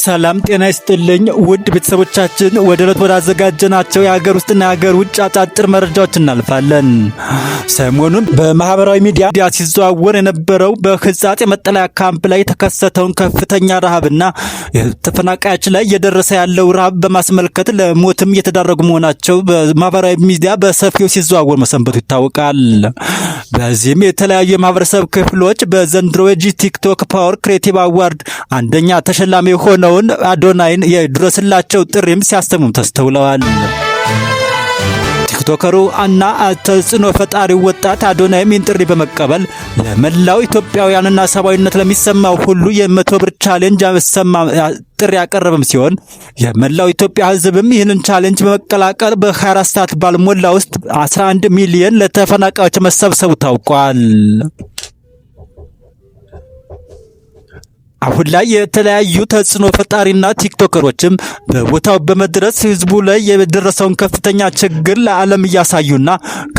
ሰላም ጤና ይስጥልኝ ውድ ቤተሰቦቻችን፣ ወደ ዕለት ወዳዘጋጀናቸው የሀገር ውስጥና የሀገር ውጭ አጫጭር መረጃዎች እናልፋለን። ሰሞኑን በማህበራዊ ሚዲያ ሲዘዋወር የነበረው በህጻጽ የመጠለያ ካምፕ ላይ የተከሰተውን ከፍተኛ ረሃብና ተፈናቃዮች ላይ እየደረሰ ያለው ረሃብ በማስመልከት ለሞትም እየተዳረጉ መሆናቸው በማህበራዊ ሚዲያ በሰፊው ሲዘዋወር መሰንበቱ ይታወቃል። በዚህም የተለያዩ የማህበረሰብ ክፍሎች በዘንድሮ የቲክቶክ ፓወር ክሬቲቭ አዋርድ አንደኛ ተሸላሚ ሆነውን አዶናይን የድረስላቸው ጥሪም ሲያሰሙም ተስተውለዋል። ቲክቶከሩ እና ተጽዕኖ ፈጣሪው ወጣት አዶናይም ይህን ጥሪ በመቀበል ለመላው ኢትዮጵያውያንና ሰብአዊነት ለሚሰማው ሁሉ የ100 ብር ቻሌንጅ ጥሪ ያቀረበም ሲሆን የመላው ኢትዮጵያ ህዝብም ይህንን ቻሌንጅ በመቀላቀል በ24 ሰዓት ባልሞላ ውስጥ 11 ሚሊዮን ለተፈናቃዮች መሰብሰቡ ታውቋል። አሁን ላይ የተለያዩ ተጽዕኖ ፈጣሪና ቲክቶከሮችም በቦታው በመድረስ ህዝቡ ላይ የደረሰውን ከፍተኛ ችግር ለዓለም እያሳዩና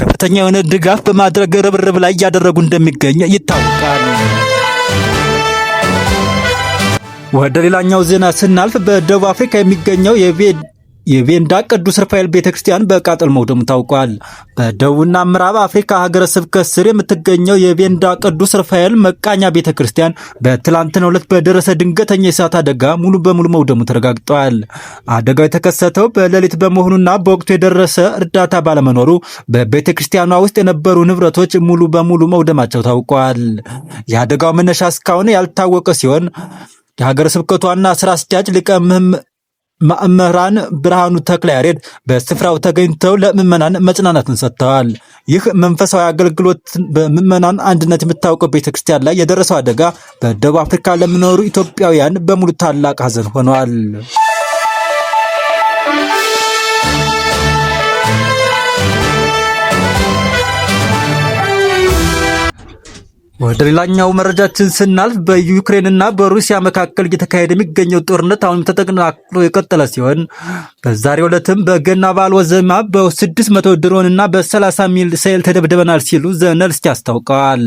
ከፍተኛ የሆነ ድጋፍ በማድረግ ርብርብ ላይ እያደረጉ እንደሚገኝ ይታወቃል። ወደ ሌላኛው ዜና ስናልፍ በደቡብ አፍሪካ የሚገኘው የቬንዳ ቅዱስ ራፋኤል ቤተክርስቲያን በቃጠሎ መውደሙ ታውቋል። በደቡብና ምዕራብ አፍሪካ ሀገረ ስብከት ስር የምትገኘው የቬንዳ ቅዱስ ራፋኤል መቃኛ ቤተክርስቲያን በትላንትናው ዕለት በደረሰ ድንገተኛ የእሳት አደጋ ሙሉ በሙሉ መውደሙ ተረጋግጧል። አደጋው የተከሰተው በሌሊት በመሆኑና በወቅቱ የደረሰ እርዳታ ባለመኖሩ በቤተክርስቲያኗ ውስጥ የነበሩ ንብረቶች ሙሉ በሙሉ መውደማቸው ታውቋል። የአደጋው መነሻ እስካሁን ያልታወቀ ሲሆን የሀገረ ስብከቱ ዋና ስራ አስኪያጅ ሊቀ መምህራን ብርሃኑ ተክለያሬድ በስፍራው ተገኝተው ለምዕመናን መጽናናትን ሰጥተዋል። ይህ መንፈሳዊ አገልግሎት በምዕመናን አንድነት የምታወቀው ቤተክርስቲያን ላይ የደረሰው አደጋ በደቡብ አፍሪካ ለሚኖሩ ኢትዮጵያውያን በሙሉ ታላቅ ሐዘን ሆኗል። ወደ ሌላኛው መረጃችን ስናልፍ በዩክሬንና በሩሲያ መካከል እየተካሄደ የሚገኘው ጦርነት አሁንም ተጠናክሮ የቀጠለ ሲሆን በዛሬው ዕለትም በገና በዓል ዋዜማ በ600 ድሮንና በ30 ሚሳኤል ተደብድበናል ሲሉ ዘለንስኪ አስታውቀዋል።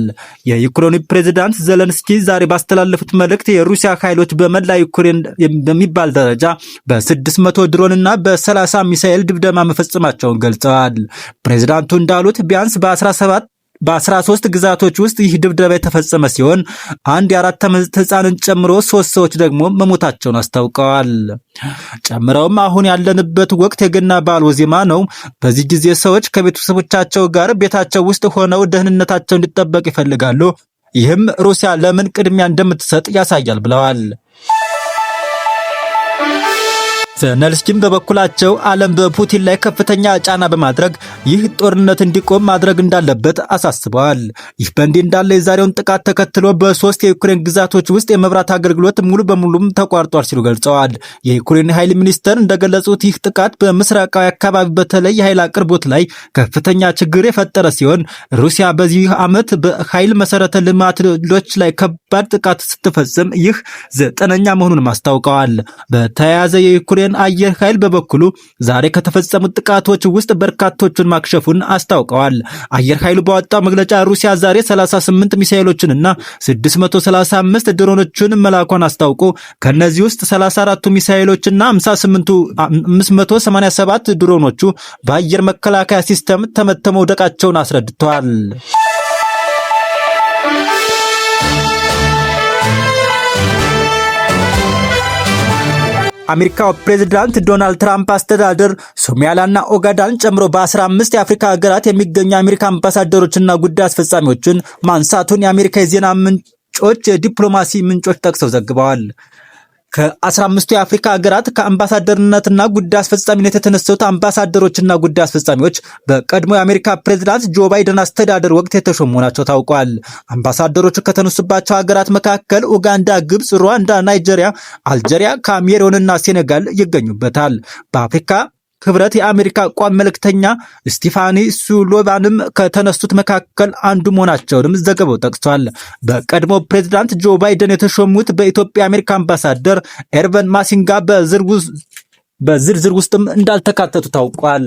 የዩክሬኑ ፕሬዝዳንት ዘለንስኪ ዛሬ ባስተላለፉት መልእክት የሩሲያ ኃይሎች በመላ ዩክሬን በሚባል ደረጃ በ600 ድሮንና በ30 ሚሳኤል ድብደማ መፈጸማቸውን ገልጸዋል። ፕሬዝዳንቱ እንዳሉት ቢያንስ በ13 ግዛቶች ውስጥ ይህ ድብደባ የተፈጸመ ሲሆን አንድ የ4 ዓመት ህፃንን ጨምሮ 3 ሰዎች ደግሞ መሞታቸውን አስታውቀዋል። ጨምረውም አሁን ያለንበት ወቅት የገና በዓል ዋዜማ ነው። በዚህ ጊዜ ሰዎች ከቤተሰቦቻቸው ጋር ቤታቸው ውስጥ ሆነው ደህንነታቸው እንዲጠበቅ ይፈልጋሉ። ይህም ሩሲያ ለምን ቅድሚያ እንደምትሰጥ ያሳያል ብለዋል። ዘለንስኪም በበኩላቸው ዓለም በፑቲን ላይ ከፍተኛ ጫና በማድረግ ይህ ጦርነት እንዲቆም ማድረግ እንዳለበት አሳስበዋል። ይህ በእንዲህ እንዳለ የዛሬውን ጥቃት ተከትሎ በ3 የዩክሬን ግዛቶች ውስጥ የመብራት አገልግሎት ሙሉ በሙሉም ተቋርጧል ሲሉ ገልጸዋል። የዩክሬን ኃይል ሚኒስተር እንደገለጹት ይህ ጥቃት በምስራቃዊ አካባቢ በተለይ የኃይል አቅርቦት ላይ ከፍተኛ ችግር የፈጠረ ሲሆን ሩሲያ በዚህ ዓመት በኃይል መሰረተ ልማቶች ላይ ከባድ ጥቃት ስትፈጽም ይህ 9ኛ መሆኑን አስታውቀዋል። በተያያዘ የዩክሬን አየር ኃይል በበኩሉ ዛሬ ከተፈጸሙት ጥቃቶች ውስጥ በርካቶቹን ማክሸፉን አስታውቀዋል። አየር ኃይሉ ባወጣው መግለጫ ሩሲያ ዛሬ 38 ሚሳኤሎችንና 635 ድሮኖችን መላኳን አስታውቆ ከነዚህ ውስጥ 34ቱ ሚሳኤሎችና 587 ድሮኖቹ በአየር መከላከያ ሲስተም ተመተው መውደቃቸውን አስረድተዋል። አሜሪካው ፕሬዝዳንት ዶናልድ ትራምፕ አስተዳደር ሶማሊያና ኡጋንዳን ጨምሮ በ15 የአፍሪካ ሀገራት የሚገኙ የአሜሪካ አምባሳደሮችና ጉዳይ አስፈጻሚዎችን ማንሳቱን የአሜሪካ የዜና ምንጮች የዲፕሎማሲ ምንጮች ጠቅሰው ዘግበዋል። ከ15ቱ የአፍሪካ ሀገራት ከአምባሳደርነትና ጉዳይ አስፈጻሚነት የተነሱት አምባሳደሮችና ጉዳይ አስፈጻሚዎች በቀድሞ የአሜሪካ ፕሬዝዳንት ጆ ባይደን አስተዳደር ወቅት የተሾሙ መሆናቸው ታውቋል። አምባሳደሮቹ ከተነሱባቸው ሀገራት መካከል ኡጋንዳ፣ ግብጽ፣ ሩዋንዳ፣ ናይጄሪያ፣ አልጄሪያ፣ ካሜሩንና ሴኔጋል ይገኙበታል። በአፍሪካ ህብረት የአሜሪካ ቋሚ መልእክተኛ ስቲፋኒ ሱሎቫንም ከተነሱት መካከል አንዱ መሆናቸውንም ዘገባው ጠቅሷል። በቀድሞ ፕሬዝዳንት ጆ ባይደን የተሾሙት በኢትዮጵያ የአሜሪካ አምባሳደር ኤርቨን ማሲንጋ በዝርዝር ውስጥም እንዳልተካተቱ ታውቋል።